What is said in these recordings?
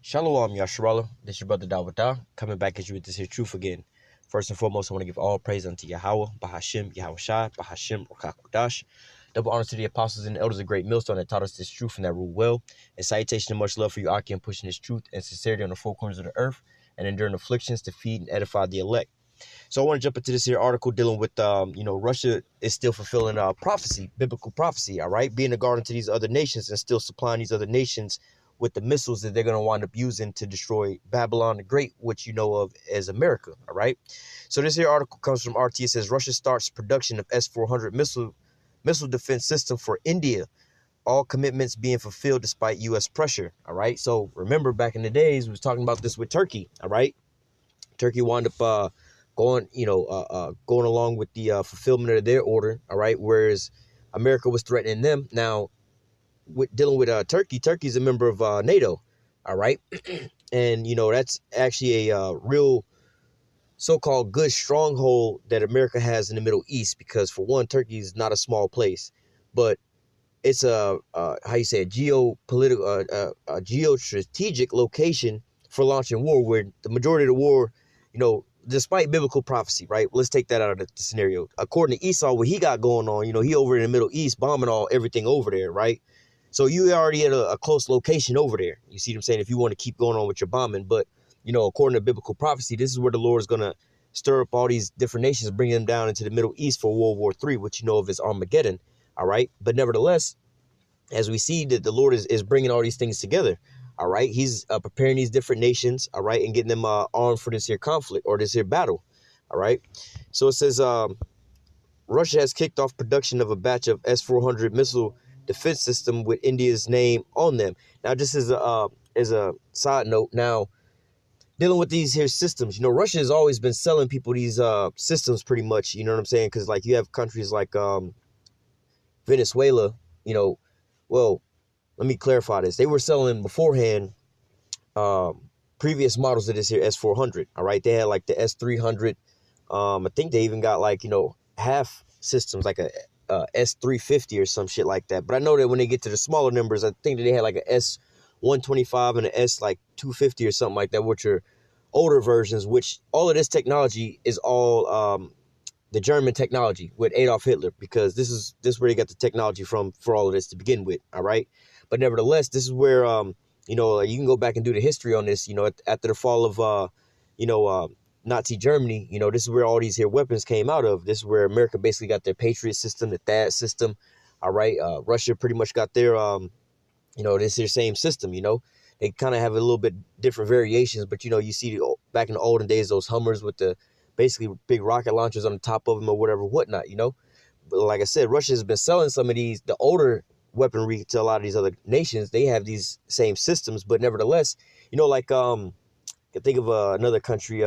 Shalom, Yasharallah. This is your brother Dawada, coming back at you with this here truth again. First and foremost, I want to give all praise unto Yahweh, Bahashim, Yahweh Shai, Bahashim, Rakakudash. Double honors to the apostles and elders of Great Millstone that taught us this truth and that rule well. And salutation and much love for you, Aki, in pushing this truth and sincerity on the four corners of the earth and enduring afflictions to feed and edify the elect. So I want to jump into this here article dealing with, Russia is still fulfilling prophecy, biblical prophecy, all right? Being a guardian to these other nations and still supplying these other nations with the missiles that they're going to wind up using to destroy Babylon the Great, which you know of as America, all right? So this here article comes from RT. It says, Russia starts production of S-400 missile defense system for India. All commitments being fulfilled despite U.S. pressure, all right? So remember back in the days, we was talking about this with Turkey, all right? Turkey wound up going along with the fulfillment of their order, all right? Whereas America was threatening them. Now, dealing with Turkey's a member of NATO, all right? And, that's actually a real so-called good stronghold that America has in the Middle East because, for one, Turkey is not a small place, but it's a geostrategic location for launching war, where the majority of the war, despite biblical prophecy, right? Let's take that out of the scenario. According to Esau, what he got going on, he over in the Middle East bombing everything over there, right? So you already at a close location over there. You see what I'm saying? If you want to keep going on with your bombing. But, according to biblical prophecy, this is where the Lord is going to stir up all these different nations, bring them down into the Middle East for World War III, which you know of as Armageddon. All right. But nevertheless, as we see that the Lord is bringing all these things together. All right. He's preparing these different nations. All right. And getting them armed for this here conflict or this here battle. All right. So it says Russia has kicked off production of a batch of S-400 missile defense system with India's name on them. Now, just as a side note, now dealing with these here systems, Russia has always been selling people these systems pretty much. You know what I'm saying? Because like you have countries like Venezuela. Well, let me clarify this. They were selling beforehand previous models of this here S-400. All right, they had like the S-300. I think they even got like half systems like a S-350 or some shit like that. But I know that when they get to the smaller numbers, I think that they had like a S-125 and an S-250 or something like that, which are older versions, which all of this technology is all the German technology with Adolf Hitler, because this is where they got the technology from for all of this to begin with. All right. But nevertheless, this is where, you can go back and do the history on this, after the fall of, Nazi Germany, this is where all these here weapons came out of. This is where America basically got their Patriot system, the THAAD system. All right. Russia pretty much got their, this here same system, they kind of have a little bit different variations, but, you see back in the olden days, those Hummers with the basically big rocket launchers on the top of them or whatever, whatnot, But like I said, Russia has been selling some of the older weaponry to a lot of these other nations. They have these same systems, but nevertheless, like, I can think of another country,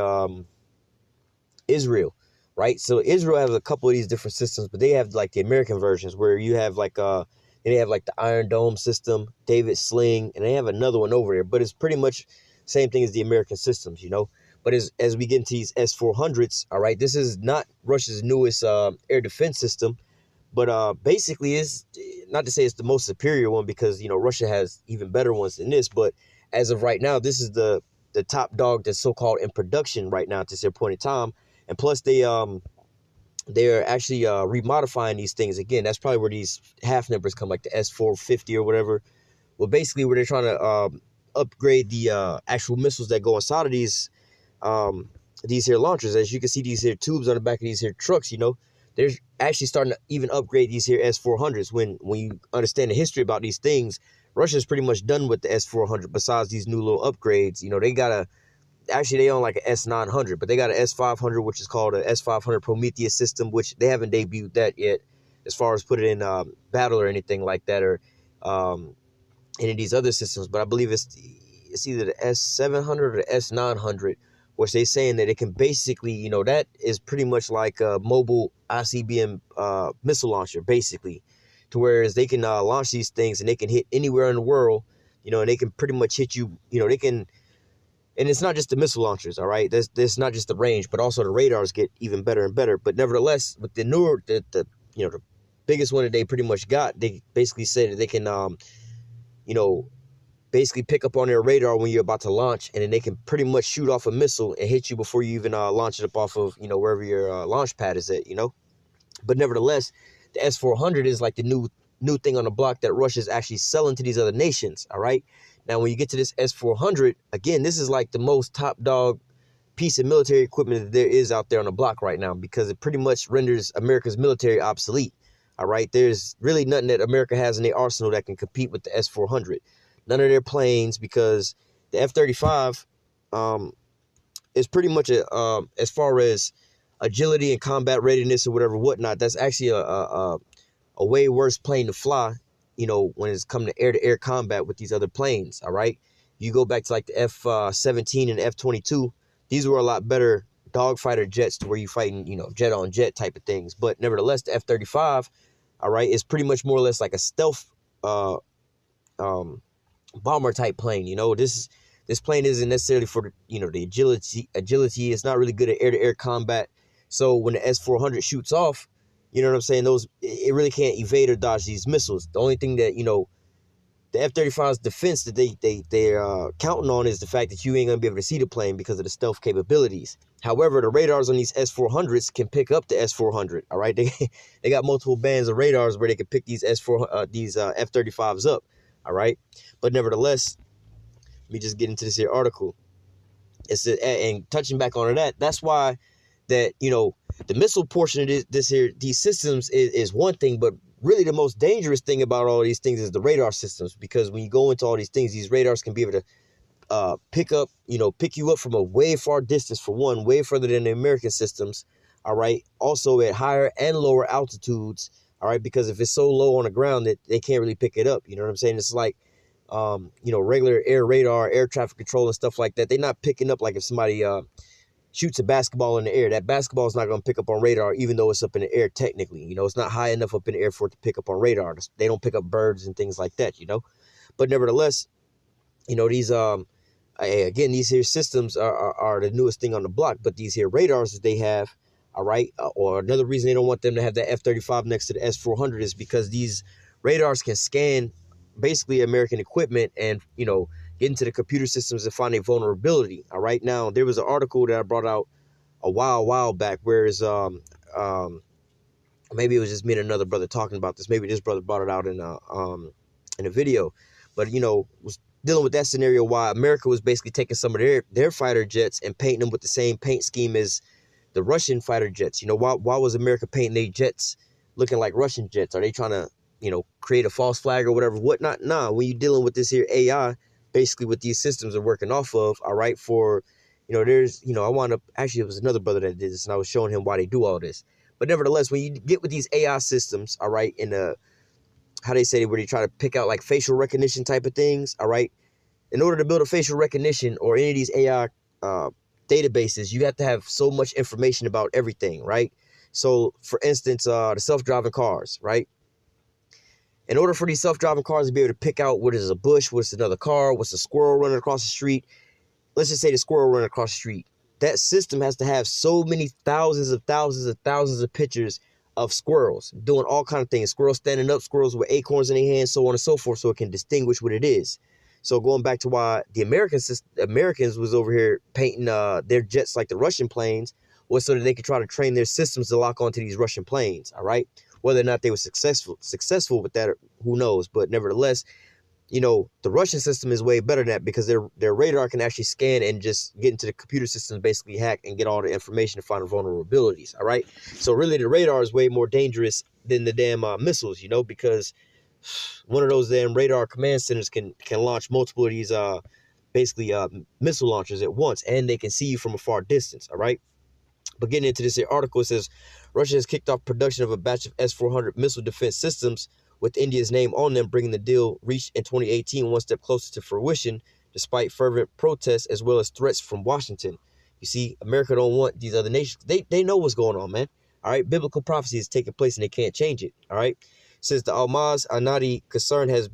Israel, right? So Israel has a couple of these different systems, but they have like the American versions where you have like they have like the Iron Dome system, David Sling, and they have another one over there, but it's pretty much same thing as the American systems, But as we get into these S-400s, all right, this is not Russia's newest air defense system, but basically is not to say it's the most superior one, because Russia has even better ones than this. But as of right now, this is the top dog that's so-called in production right now at this point in time. And plus they're actually remodifying these things again. That's probably where these half numbers come, like the S-450 or whatever. Well, basically where they're trying to upgrade the actual missiles that go inside of these here launchers. As you can see, these here tubes on the back of these here trucks, they're actually starting to even upgrade these here S-400s. When you understand the history about these things, Russia's pretty much done with the S-400 besides these new little upgrades. They own like an S-900, but they got an S-500, which is called a S-500 Prometheus system, which they haven't debuted that yet as far as put it in battle or anything like that, or any of these other systems. But I believe it's either the S-700 or the S-900, which they're saying that it can basically, that is pretty much like a mobile ICBM missile launcher, basically, to whereas they can launch these things and they can hit anywhere in the world, and they can pretty much hit you, they can. And it's not just the missile launchers, all right? There's not just the range, but also the radars get even better and better. But nevertheless, with the newer, the biggest one that they pretty much got, they basically said that they can, basically pick up on their radar when you're about to launch, and then they can pretty much shoot off a missile and hit you before you even launch it up off of, wherever your launch pad is at, But nevertheless, the S-400 is like the new thing on the block that Russia's actually selling to these other nations, all right? Now, when you get to this S-400, again, this is like the most top dog piece of military equipment that there is out there on the block right now, because it pretty much renders America's military obsolete, all right? There's really nothing that America has in their arsenal that can compete with the S-400. None of their planes, because the F-35 is pretty much as far as agility and combat readiness or whatever whatnot, that's actually a way worse plane to fly, when it's come to air combat with these other planes, all right? You go back to like the F-17 and F-22, these were a lot better dogfighter jets to where you fighting, jet on jet type of things. But nevertheless, the F-35, all right, is pretty much more or less like a stealth bomber type plane. This plane isn't necessarily for the agility. It's not really good at air-to-air combat. So when the S-400 shoots off, you know what I'm saying, it really can't evade or dodge these missiles. The only thing that the F-35's defense that they're counting on is the fact that you ain't gonna be able to see the plane because of the stealth capabilities. However, the radars on these S-400s can pick up the S-400. All right, they got multiple bands of radars where they can pick these F-35s up. All right, but nevertheless, let me just get into this here article. And touching back on that, that's why that the missile portion of these systems is one thing, but really the most dangerous thing about all these things is the radar systems, because when you go into all these things, these radars can be able to pick you up from a way far distance, for one, way further than the American systems, all right? Also at higher and lower altitudes, all right? Because if it's so low on the ground that they can't really pick it up, you know what I'm saying? It's like, regular air radar, air traffic control and stuff like that. They're not picking up like if somebody shoots a basketball in the air. That basketball is not going to pick up on radar, even though it's up in the air technically. It's not high enough up in the air for it to pick up on radar. They don't pick up birds and things like that, But nevertheless, these again, these here systems are the newest thing on the block. But these here radars that they have, all right, or another reason they don't want them to have the F-35 next to the S-400 is because these radars can scan basically American equipment and get into the computer systems and find a vulnerability. All right, now there was an article that I brought out a while back, whereas maybe it was just me and another brother talking about this. Maybe this brother brought it out in a video, but was dealing with that scenario, why America was basically taking some of their fighter jets and painting them with the same paint scheme as the Russian fighter jets. Why was America painting their jets looking like Russian jets? Are they trying to create a false flag or whatnot? Nah, when you're dealing with this here AI, basically what these systems are working off of, all right, for, there's, I wound up, actually, it was another brother that did this, and I was showing him why they do all this. But nevertheless, when you get with these AI systems, all right, in how they say, where they try to pick out like facial recognition type of things, all right, in order to build a facial recognition or any of these AI databases, you have to have so much information about everything, right? So, for instance, the self-driving cars, right? In order for these self-driving cars to be able to pick out what is a bush, what's another car, what's a squirrel running across the street, let's just say the squirrel running across the street, that system has to have so many thousands of pictures of squirrels doing all kind of things. Squirrels standing up, squirrels with acorns in their hands, so on and so forth, so it can distinguish what it is. So going back to why the Americans was over here painting their jets like the Russian planes, was so that they could try to train their systems to lock onto these Russian planes, all right? Whether or not they were successful with that, who knows? But nevertheless, the Russian system is way better than that, because their radar can actually scan and just get into the computer systems, basically hack and get all the information to find the vulnerabilities, all right? So really the radar is way more dangerous than the damn missiles, because one of those damn radar command centers can launch multiple of these basically missile launchers at once, and they can see you from a far distance, all right? But getting into this article, it says Russia has kicked off production of a batch of S-400 missile defense systems with India's name on them, bringing the deal reached in 2018 one step closer to fruition, despite fervent protests as well as threats from Washington. You see, America don't want these other nations. They know what's going on, man. All right, biblical prophecy is taking place and they can't change it. All right, since the Almaz Anadi concern has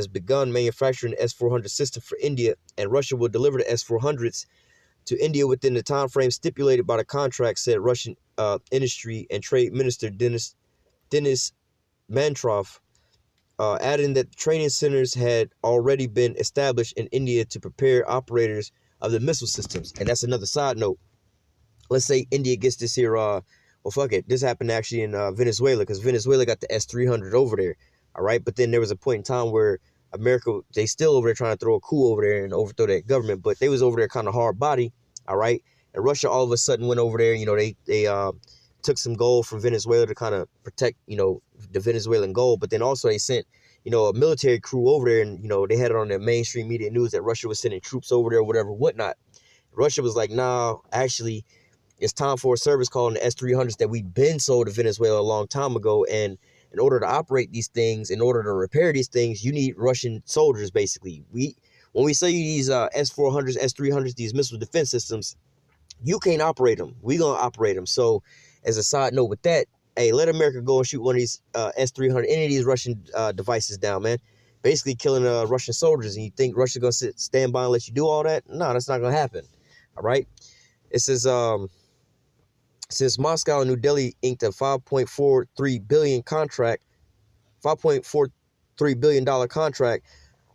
begun manufacturing the S-400 system for India, and Russia will deliver the S-400s to India within the time frame stipulated by the contract, said Russian Industry and Trade Minister Denis Mantrov adding that training centers had already been established in India to prepare operators of the missile systems. And that's another side note. Let's say India gets this here, well, fuck it. This happened actually in Venezuela, because Venezuela got the S-300 over there. All right. But then there was a point in time where America, they still over there trying to throw a coup over there and overthrow that government, but they was over there kind of hard body. All right. And Russia all of a sudden went over there. You know, they took some gold from Venezuela to kind of protect, you know, the Venezuelan gold. But then also they sent, you know, a military crew over there, and, you know, they had it on their mainstream media news that Russia was sending troops over there, whatever, whatnot. Russia was like, nah, actually, it's time for a service call in the S-300s that we've been sold to Venezuela a long time ago. And in order to operate these things, in order to repair these things, you need Russian soldiers, basically. When we sell you these S-400s, S-300s, these missile defense systems, you can't operate them. We gonna operate them. So as a side note with that, hey, let America go and shoot one of these S-300, any of these Russian devices down, man. Basically killing Russian soldiers. And you think Russia's gonna stand by and let you do all that? No, that's not gonna happen. All right. It says since Moscow and New Delhi inked a $5.43 billion contract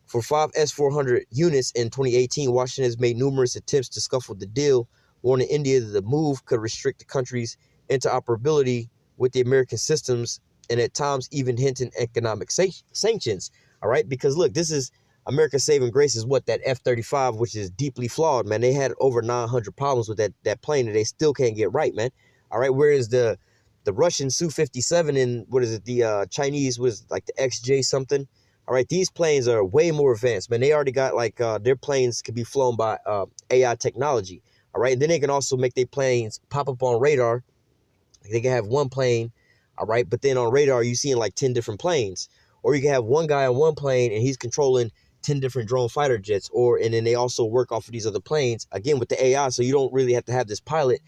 for 5 S-400 units in 2018, Washington has made numerous attempts to scuffle the deal, warning India that the move could restrict the country's interoperability with the American systems and at times even hinting economic sanctions. All right, because look, this is America's saving grace is what, that F-35, which is deeply flawed, man. They had over 900 problems with that plane that they still can't get right, man. All right, whereas the Russian Su-57 and what is it, the Chinese was like the XJ something. All right, these planes are way more advanced, man. They already got like their planes can be flown by AI technology. All right, and then they can also make their planes pop up on radar. They can have one plane, all right, but then on radar you seeing like 10 different planes. Or you can have one guy on one plane and he's controlling 10 different drone fighter jets. And then they also work off of these other planes, again, with the AI, so you don't really have to have this pilot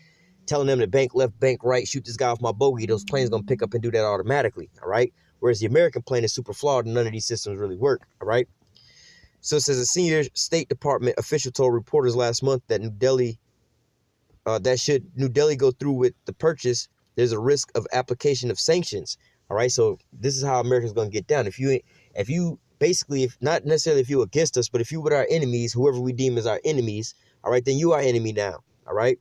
telling them to bank left, bank right, shoot this guy off my bogey. Those planes going to pick up and do that automatically, all right? Whereas the American plane is super flawed and none of these systems really work, all right? So it says a senior State Department official told reporters last month that New Delhi go through with the purchase, there's a risk of application of sanctions, all right? So this is how America's going to get down. If you basically, if not necessarily if you against us, but if you with our enemies, whoever we deem as our enemies, all right, then you are enemy now, all right?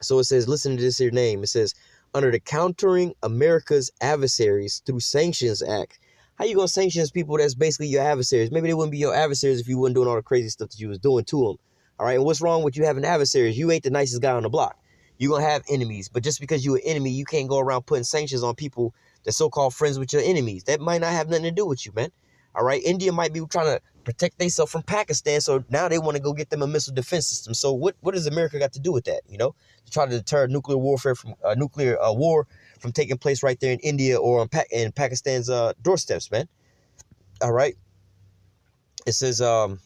So it says, listen to this here name. It says, under the Countering America's Adversaries Through Sanctions Act. How you going to sanction people that's basically your adversaries? Maybe they wouldn't be your adversaries if you wasn't doing all the crazy stuff that you was doing to them. All right, and what's wrong with you having adversaries? You ain't the nicest guy on the block. You're going to have enemies. But just because you're an enemy, you can't go around putting sanctions on people that's so-called friends with your enemies. That might not have nothing to do with you, man. All right, India might be trying to protect themselves from Pakistan, so now they want to go get them a missile defense system. So what does America got to do with that? You know, to try to deter nuclear warfare from nuclear war from taking place right there in India or in Pakistan's doorsteps, man. All right. It says under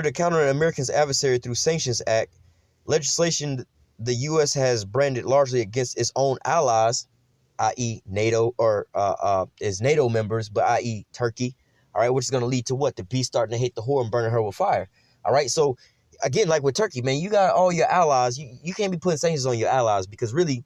the Countering America's Adversary Through Sanctions Act, legislation the U.S. has branded largely against its own allies, i.e. NATO, or is NATO members, but i.e. Turkey, all right, which is going to lead to what? The beast starting to hate the whore and burning her with fire, all right? So, again, like with Turkey, man, you got all your allies. You can't be putting sanctions on your allies because really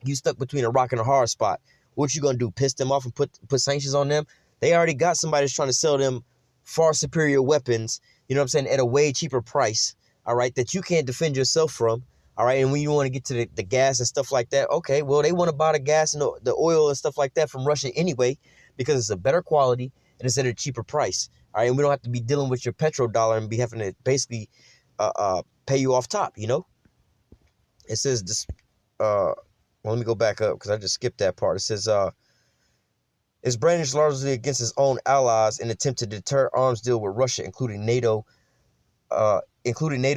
you stuck between a rock and a hard spot. What you going to do, piss them off and put sanctions on them? They already got somebody that's trying to sell them far superior weapons, you know what I'm saying, at a way cheaper price, all right, that you can't defend yourself from. All right, and when you want to get to the gas and stuff like that, okay, well, they want to buy the gas and the oil and stuff like that from Russia anyway because it's a better quality and it's at a cheaper price. All right, and we don't have to be dealing with your petrodollar and be having to basically pay you off top, you know? It says this, well, let me go back up because I just skipped that part. It says, it's brandished largely against its own allies in an attempt to deter arms deal with Russia, including NATO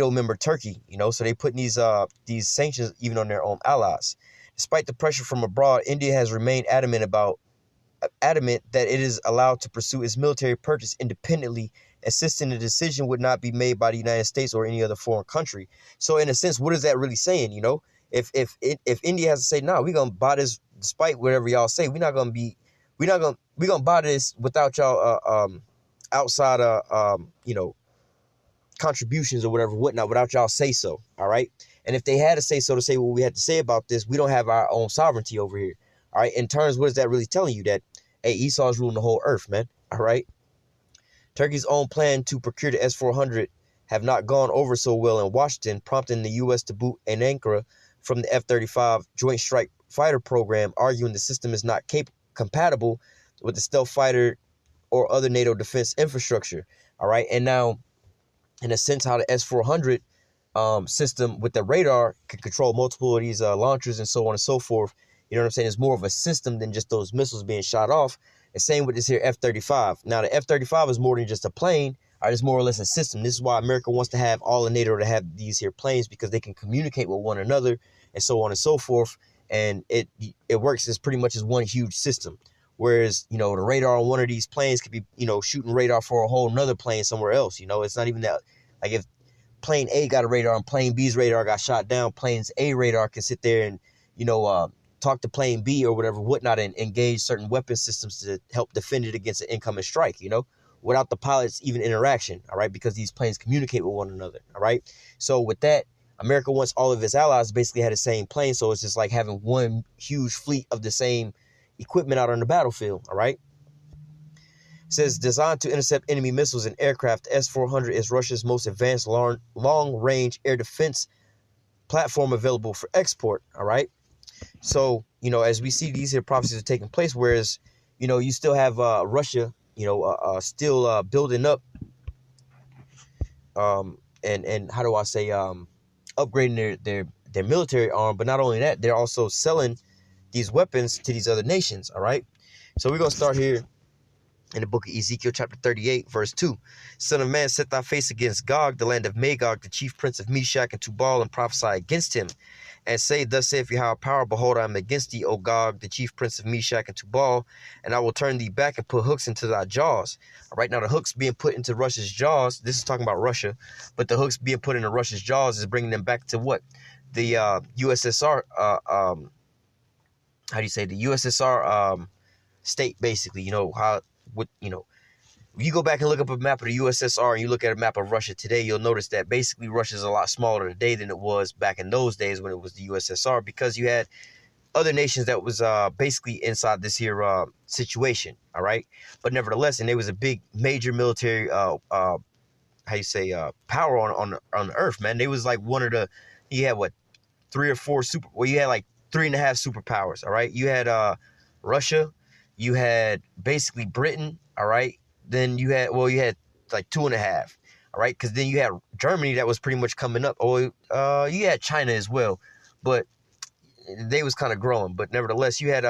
member Turkey, you know, so they put these sanctions even on their own allies. Despite the pressure from abroad, India has remained adamant that it is allowed to pursue its military purchase independently, insisting the decision would not be made by the United States or any other foreign country. So in a sense, what is that really saying? You know, if India has to say, no, we're gonna buy this despite whatever y'all say, we're gonna buy this without y'all outside you know, contributions or whatnot, without y'all say so, all right? And if they had to say so to say what we had to say about this, we don't have our own sovereignty over here, All right. In terms, what is that really telling you? That, hey, Esau's ruling the whole earth, man. All right. Turkey's own plan to procure the S-400 have not gone over so well in Washington, prompting the U.S. to boot an Ankara from the F-35 Joint Strike Fighter program, arguing the system is not compatible with the stealth fighter or other NATO defense infrastructure. All right. And now, in a sense, how the S-400 system with the radar can control multiple of these launchers and so on and so forth. You know what I'm saying? It's more of a system than just those missiles being shot off. And same with this here F-35. Now, the F-35 is more than just a plane. Or it's more or less a system. This is why America wants to have all of NATO to have these here planes, because they can communicate with one another and so on and so forth. And it works as pretty much as one huge system. Whereas, the radar on one of these planes could be, shooting radar for a whole nother plane somewhere else. It's not even that, like, if plane A got a radar and plane B's radar got shot down, plane's A radar can sit there and, talk to plane B or whatever, whatnot, and engage certain weapon systems to help defend it against an incoming strike, without the pilot's even interaction, all right, because these planes communicate with one another, all right? So with that, America wants all of its allies to basically have the same plane, so it's just like having one huge fleet of the same equipment out on the battlefield, all right? It says, designed to intercept enemy missiles and aircraft, S-400 is Russia's most advanced long-range air defense platform available for export, all right? So, as we see, these here prophecies are taking place, whereas, you still have Russia, still building up, and how do I say, upgrading their military arm. But not only that, they're also selling these weapons to these other nations, all right? So we're going to start here in the book of Ezekiel, chapter 38, verse 2. Son of man, set thy face against Gog, the land of Magog, the chief prince of Meshach and Tubal, and prophesy against him. And say, thus saith Yahweh power, behold, I am against thee, O Gog, the chief prince of Meshach and Tubal, and I will turn thee back and put hooks into thy jaws. All right, now the hooks being put into Russia's jaws, this is talking about Russia, but the hooks being put into Russia's jaws is bringing them back to what? The USSR, how do you say, the USSR state, basically, you go back and look up a map of the USSR and you look at a map of Russia today, you'll notice that basically Russia is a lot smaller today than it was back in those days when it was the USSR, because you had other nations that was basically inside this here situation, all right? But nevertheless, and there was a big major military power on the earth, man. They was like one of the, you had what, you had like 3.5 superpowers, all right? You had Russia, you had basically Britain, all right? Then you had like 2.5, all right? Because then you had Germany that was pretty much coming up. You had China as well, but they was kind of growing. But nevertheless, you had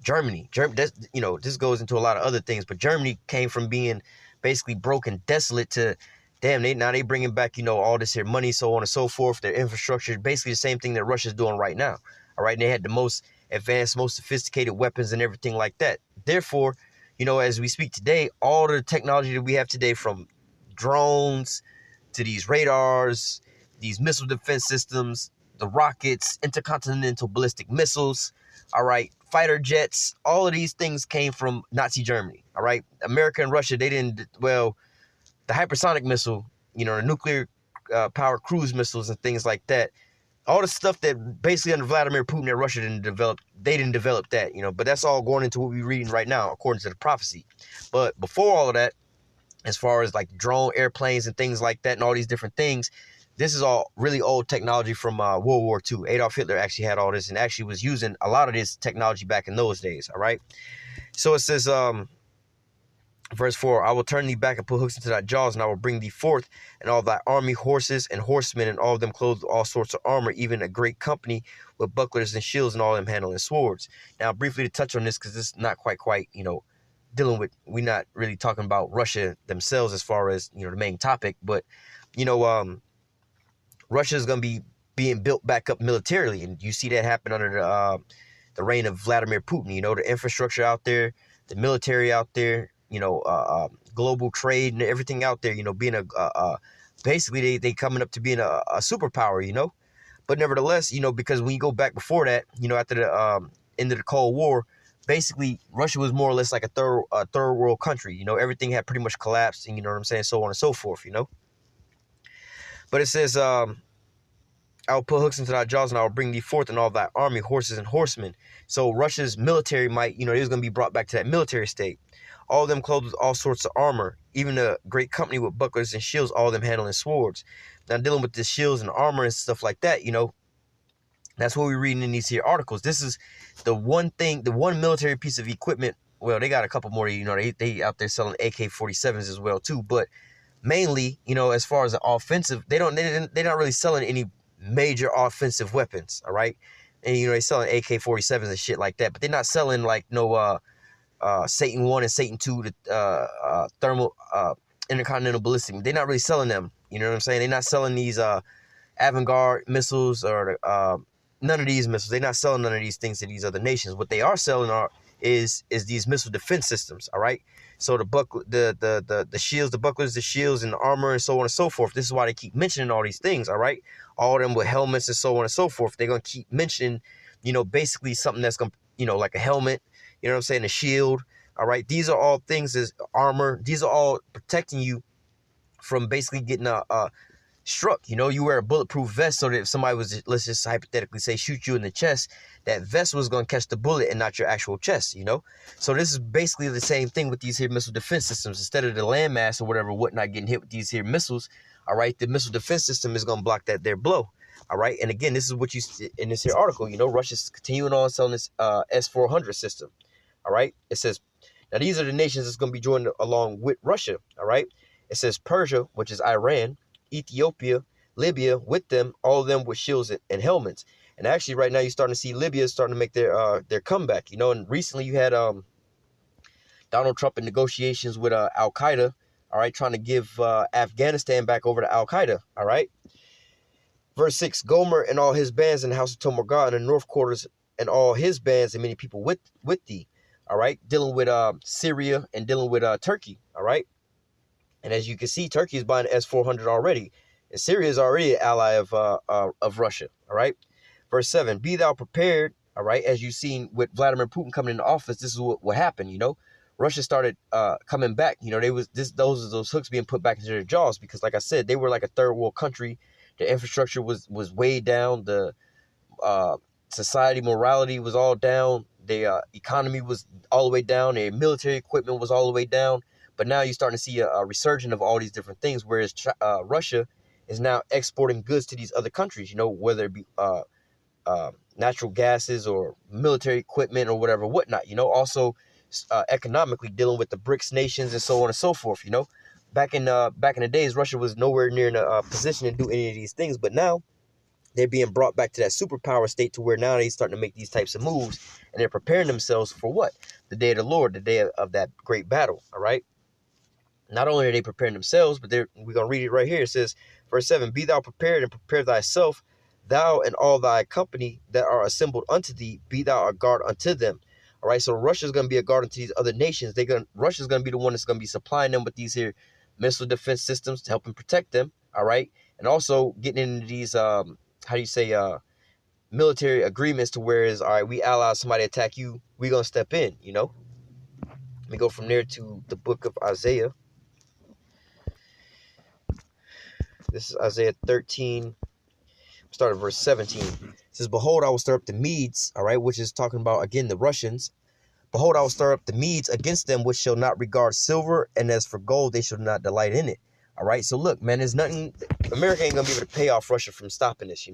Germany. This goes into a lot of other things, but Germany came from being basically broken, desolate, to damn, they bringing back, all this here money, so on and so forth. Their infrastructure, basically the same thing that Russia's doing right now, all right? And they had the most advanced, most sophisticated weapons and everything like that. Therefore, as we speak today, all the technology that we have today, from drones to these radars, these missile defense systems, the rockets, intercontinental ballistic missiles, all right, fighter jets, all of these things came from Nazi Germany, all right? America and Russia, the hypersonic missile, the nuclear power cruise missiles and things like that, all the stuff that basically under Vladimir Putin that Russia didn't develop, they didn't develop that, but that's all going into what we're reading right now, according to the prophecy. But before all of that, as far as like drone airplanes and things like that and all these different things, this is all really old technology from World War II. Adolf Hitler actually had all this and actually was using a lot of this technology back in those days, all right? So it says, verse 4, I will turn thee back and put hooks into thy jaws, and I will bring thee forth, and all thy army, horses and horsemen, and all of them clothed with all sorts of armor, even a great company with bucklers and shields, and all of them handling swords. Now, briefly to touch on this, because this is not quite, dealing with, we're not really talking about Russia themselves as far as, the main topic, but, Russia is going to be being built back up militarily, and you see that happen under the reign of Vladimir Putin. The infrastructure out there, the military out there, global trade and everything out there, being basically they coming up to being a superpower, But nevertheless, because when you go back before that, after the end of the Cold War, basically Russia was more or less like a third world country. Everything had pretty much collapsed, and so on and so forth, But it says, all I will put hooks into thy jaws, and I will bring thee forth in all thy army, horses and horsemen. So Russia's military might, it was going to be brought back to that military state. All of them clothed with all sorts of armor, even a great company with bucklers and shields, all of them handling swords. Now, dealing with the shields and armor and stuff like that, that's what we're reading in these here articles. This is the one military piece of equipment. Well, they got a couple more, they out there selling AK-47s as well, too. But mainly, as far as the offensive, they're not really selling any major offensive weapons, all right? And, they're selling AK-47s and shit like that. But they're not selling, like, no Satan 1 and Satan 2, the thermal intercontinental ballistic. They're not really selling them. You know what I'm saying? They're not selling these avant-garde missiles or none of these missiles. They're not selling none of these things to these other nations. What they are selling is these missile defense systems. All right. So the shields, the bucklers, the shields, and the armor, and so on and so forth. This is why they keep mentioning all these things. All right. All of them with helmets and so on and so forth. They're gonna keep mentioning, basically something that's gonna, like a helmet. You know what I'm saying? A shield. All right. These are all things as armor. These are all protecting you from basically getting struck. You wear a bulletproof vest so that if somebody was, let's just hypothetically say, shoot you in the chest, that vest was going to catch the bullet and not your actual chest. So this is basically the same thing with these here missile defense systems. Instead of the landmass or whatnot getting hit with these here missiles, all right, the missile defense system is going to block that their blow. All right. And again, this is what you see in this here article. Russia's continuing on selling this S-400 system. All right. It says, now these are the nations that's going to be joined along with Russia. All right. It says Persia, which is Iran, Ethiopia, Libya, with them, all of them with shields and helmets. And actually, right now, you're starting to see Libya starting to make their comeback. And recently you had Donald Trump in negotiations with Al Qaeda. All right, trying to give Afghanistan back over to Al Qaeda. All right. Verse 6: Gomer and all his bands in the house of Tomorgah in the north quarters, and all his bands and many people with thee. All right, dealing with Syria and dealing with Turkey. All right. And as you can see, Turkey is buying S-400 already. And Syria is already an ally of Russia. All right. Verse 7, be thou prepared. All right. As you've seen with Vladimir Putin coming into office, this is what happened. Russia started coming back. Those hooks being put back into their jaws because, like I said, they were like a third world country. The infrastructure was way down. The society morality was all down. The economy was all the way down. Their military equipment was all the way down. But now you're starting to see a resurgence of all these different things, whereas Russia is now exporting goods to these other countries, whether it be natural gases or military equipment or whatnot, also economically dealing with the BRICS nations and so on and so forth. Back in the days, Russia was nowhere near in a position to do any of these things. But now they're being brought back to that superpower state to where now they're starting to make these types of moves, and they're preparing themselves for what? The day of the Lord, the day of that great battle. All right. Not only are they preparing themselves, but we're going to read it right here. It says, verse 7, be thou prepared and prepare thyself, thou and all thy company that are assembled unto thee, be thou a guard unto them. All right, so Russia's going to be a guard unto these other nations. Russia's going to be the one that's going to be supplying them with these here missile defense systems to help them protect them. All right, and also getting into these, military agreements to where is, all right, we allow somebody to attack you, we're going to step in, Let me go from there to the book of Isaiah. This is Isaiah 13, start at verse 17. It says, behold, I will stir up the Medes, all right, which is talking about, again, the Russians. Behold, I will stir up the Medes against them, which shall not regard silver, and as for gold, they shall not delight in it. All right, so look, man, there's nothing, America ain't going to be able to pay off Russia from stopping this,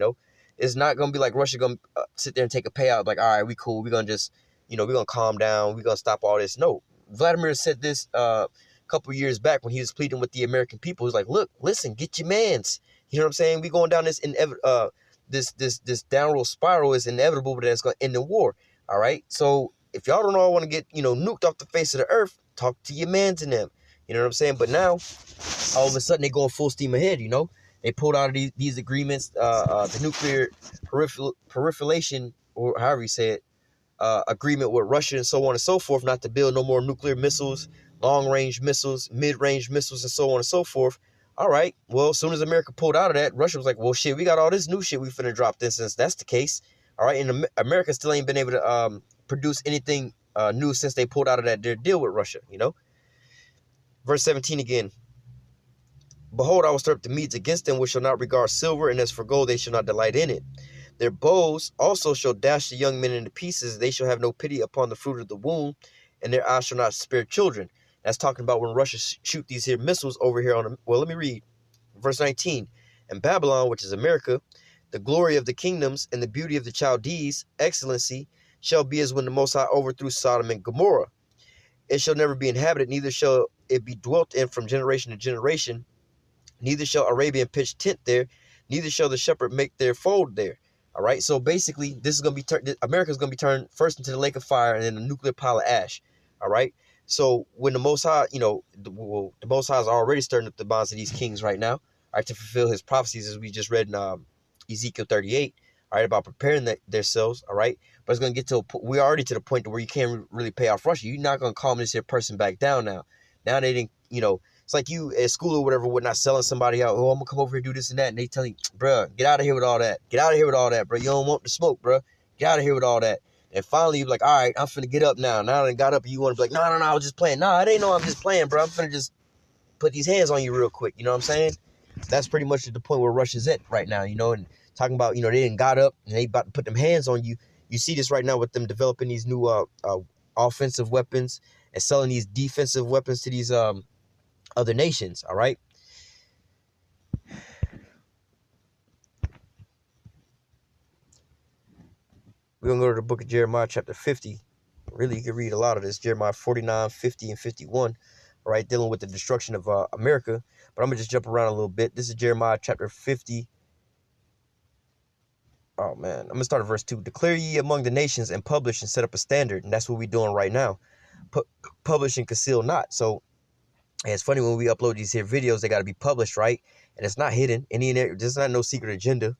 It's not going to be like Russia going to sit there and take a payout, like, all right, we cool, we're going to just, we're going to calm down, we're going to stop all this. No, Vladimir said this couple of years back when he was pleading with the American people. He was like, look, listen, get your mans. You know what I'm saying? We going down this this downward spiral is inevitable, but that's going to end in war. All right. So if y'all don't all want to get, nuked off the face of the earth, talk to your mans and them. You know what I'm saying? But now all of a sudden they going full steam ahead. They pulled out of these agreements, the nuclear proliferation, or however you say it, agreement with Russia and so on and so forth, not to build no more nuclear missiles, long-range missiles, mid-range missiles, and so on and so forth. All right. Well, as soon as America pulled out of that, Russia was like, well, shit, we got all this new shit we finna drop this. Since that's the case. All right. And America still ain't been able to produce anything new since they pulled out of their deal with Russia, Verse 17 again. Behold, I will stir up the Medes against them, which shall not regard silver, and as for gold, they shall not delight in it. Their bows also shall dash the young men into pieces. They shall have no pity upon the fruit of the womb, and their eyes shall not spare children. That's talking about when Russia shoot these here missiles over here on them. Well, let me read verse 19. And Babylon, which is America, the glory of the kingdoms and the beauty of the Chaldees, excellency, shall be as when the Most High overthrew Sodom and Gomorrah. It shall never be inhabited, neither shall it be dwelt in from generation to generation. Neither shall Arabian pitch tent there, neither shall the shepherd make their fold there. All right, so basically, this is going to be turned. America is going to be turned first into the lake of fire and then a nuclear pile of ash. All right, so when the Most High, the Most High is already stirring up the bonds of these kings right now, all right, to fulfill His prophecies, as we just read in Ezekiel 38, all right, about preparing themselves. All right, but it's going to get to we're already to the point where you can't really pay off Russia. You're not going to calm this here person back down now. Now they didn't, It's like you at school or whatever, not selling somebody out. Oh, I'm gonna come over here and do this and that, and they tell you, bruh, get out of here with all that. Get out of here with all that, bro. You don't want the smoke, bruh. Get out of here with all that. And finally, you're like, all right, I'm finna get up now. Now that I got up, you want to be like, no, I was just playing. No, it ain't no, I'm just playing, bro. I'm finna just put these hands on you real quick. You know what I'm saying? That's pretty much the point where Russia's at right now. And talking about, they didn't got up and they about to put them hands on you. You see this right now with them developing these new offensive weapons and selling these defensive weapons to these other nations. All right, we're gonna go to the book of Jeremiah chapter 50. Really, you can read a lot of this. Jeremiah 49, 50, and 51. All right, dealing with the destruction of America. But I'm gonna just jump around a little bit. This is Jeremiah chapter 50. Oh man, I'm gonna start at verse 2. Declare ye among the nations and publish and set up a standard. And that's what we're doing right now. Publish and conceal not. So it's funny when we upload these here videos, they got to be published, right? And it's not hidden. There's not no secret agenda.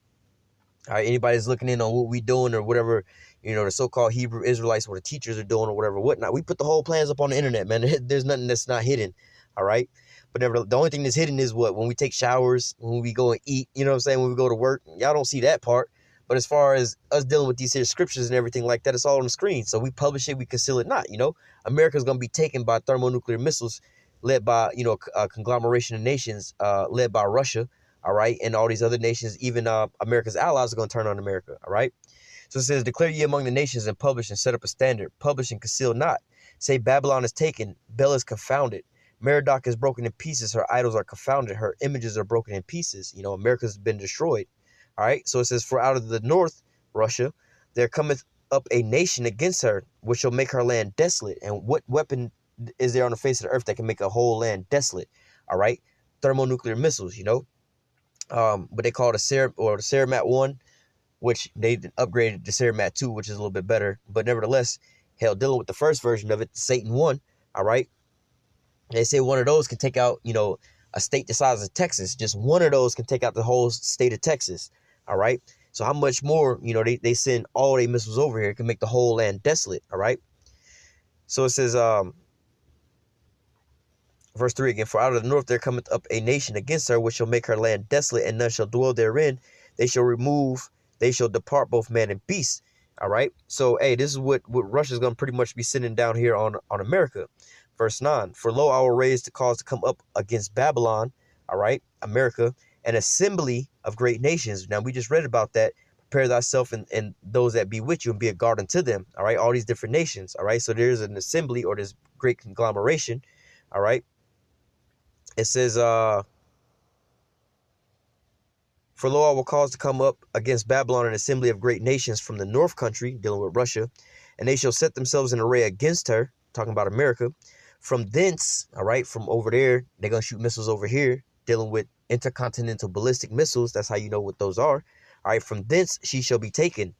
All right, anybody's looking in on what we doing or whatever, the so-called Hebrew Israelites or the teachers are doing or whatever, whatnot. We put the whole plans up on the internet, man. There's nothing that's not hidden. All right. But the only thing that's hidden is what? When we take showers, when we go and eat, you know what I'm saying? When we go to work, y'all don't see that part. But as far as us dealing with these here scriptures and everything like that, it's all on the screen. So we publish it, we conceal it not, America's going to be taken by thermonuclear missiles led by, a conglomeration of nations led by Russia, all right, and all these other nations, even America's allies are going to turn on America, all right? So it says, declare ye among the nations and publish and set up a standard, publish and conceal not. Say Babylon is taken, Bel is confounded. Merodach is broken in pieces, her idols are confounded, her images are broken in pieces. America's been destroyed, all right? So it says, for out of the north, Russia, there cometh up a nation against her, which shall make her land desolate. And what weapon is there on the face of the earth that can make a whole land desolate? All right, thermonuclear missiles, but they call it the Saramat 1, which they upgraded to Saramat 2, which is a little bit better. But nevertheless, hell, dealing with the first version of it, Satan 1, all right, they say one of those can take out, a state the size of Texas. Just one of those can take out the whole state of Texas, all right? So how much more, they send all their missiles over here, can make the whole land desolate, all right? So it says, verse 3 again, for out of the north there cometh up a nation against her, which shall make her land desolate, and none shall dwell therein. They shall depart both man and beast. All right. So, hey, this is what Russia's going to pretty much be sending down here on America. Verse 9, for lo, I will raise the cause to come up against Babylon, all right, America, an assembly of great nations. Now, we just read about that. Prepare thyself and those that be with you and be a guard unto them. All right. All these different nations. All right. So there's an assembly or this great conglomeration. All right. It says, for lo, I will cause to come up against Babylon an assembly of great nations from the north country, dealing with Russia, and they shall set themselves in array against her, talking about America. From thence, all right, from over there, they're going to shoot missiles over here, dealing with intercontinental ballistic missiles. That's how you know what those are. All right, from thence she shall be taken.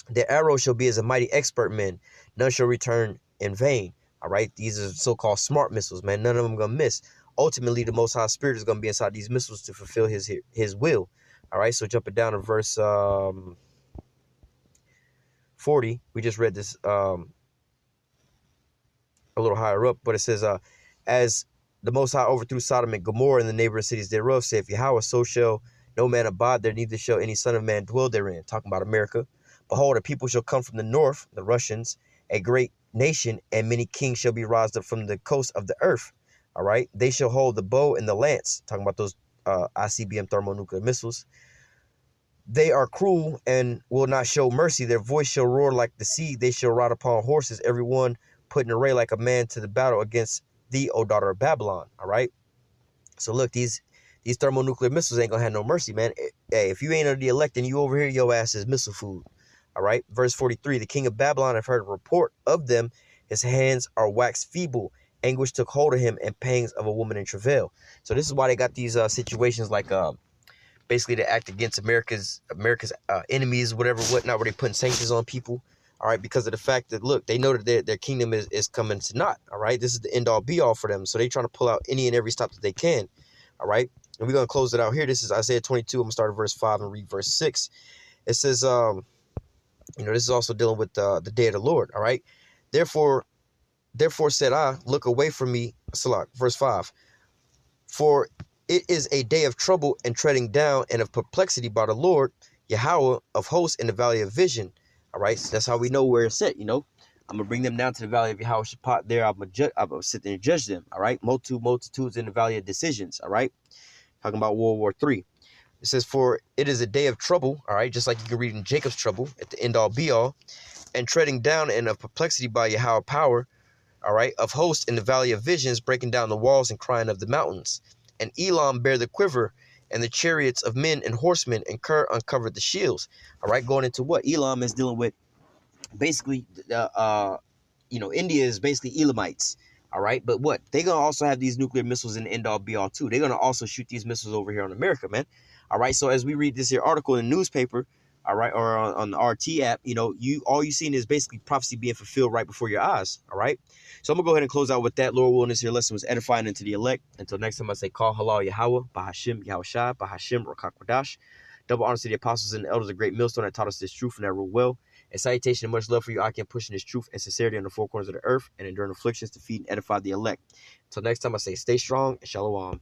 Their arrow shall be as a mighty expert men. None shall return in vain. All right, these are so-called smart missiles, man. None of them going to miss. Ultimately, the Most High Spirit is going to be inside these missiles to fulfill his will. All right, so jumping down to verse 40, we just read this a little higher up, but it says, as the Most High overthrew Sodom and Gomorrah and the neighboring cities thereof, saith Yahweh, so shall no man abide there, neither shall any son of man dwell therein. Talking about America. Behold, a people shall come from the north, the Russians, a great nation, and many kings shall be raised up from the coast of the earth. All right. They shall hold the bow and the lance. Talking about those ICBM thermonuclear missiles. They are cruel and will not show mercy. Their voice shall roar like the sea. They shall ride upon horses, every one put in array like a man to the battle against thee, O daughter of Babylon. All right. So look, these thermonuclear missiles ain't gonna have no mercy, man. Hey, if you ain't under the elect and you over here, your ass is missile food. All right. Verse 43, the king of Babylon have heard a report of them. His hands are waxed feeble. Anguish took hold of him and pangs of a woman in travail. So this is why they got these situations like basically to act against America's enemies, whatever, whatnot, where they putting sanctions on people. All right, because of the fact that, look, they know that their kingdom is coming to naught. All right, this is the end all be all for them. So they trying to pull out any and every stop that they can. All right, and we're gonna close it out here. This is Isaiah 22. I'm gonna start at verse 5 and read verse 6. It says, this is also dealing with the day of the Lord. All right, therefore said I, look away from me. Salak, verse 5. For it is a day of trouble and treading down and of perplexity by the Lord, Yahweh of hosts in the valley of vision. All right, so that's how we know where it's at, I'm going to bring them down to the valley of Yahweh Shaphat. There, I'm going to sit there and judge them. All right, multitudes in the valley of decisions. All right, talking about World War III. It says, for it is a day of trouble. All right, just like you can read in Jacob's trouble at the end all be all, and treading down and of perplexity by Yahweh power. All right, of hosts in the valley of visions, breaking down the walls and crying of the mountains. And Elam bare the quiver, and the chariots of men and horsemen, and Ker uncovered the shields. All right, going into what Elam is dealing with, basically, India is basically Elamites. All right, but what they gonna also have these nuclear missiles in the end all be all too. They're gonna also shoot these missiles over here on America, man. All right, so as we read this here article in the newspaper, all right, or on the RT app, all you seen is basically prophecy being fulfilled right before your eyes. All right, so I'm gonna go ahead and close out with that. Lord willing, this here lesson was edifying into the elect. Until next time, I say, call halal Yahweh, Bahashim Yahweh Shai, Bahashim Rakak Wadash. Double honors to the apostles and the elders, a great millstone that taught us this truth and that rule well. And salutation and much love for you. I can push in this truth and sincerity on the four corners of the earth and enduring afflictions to feed and edify the elect. Until next time, I say, stay strong and shalom.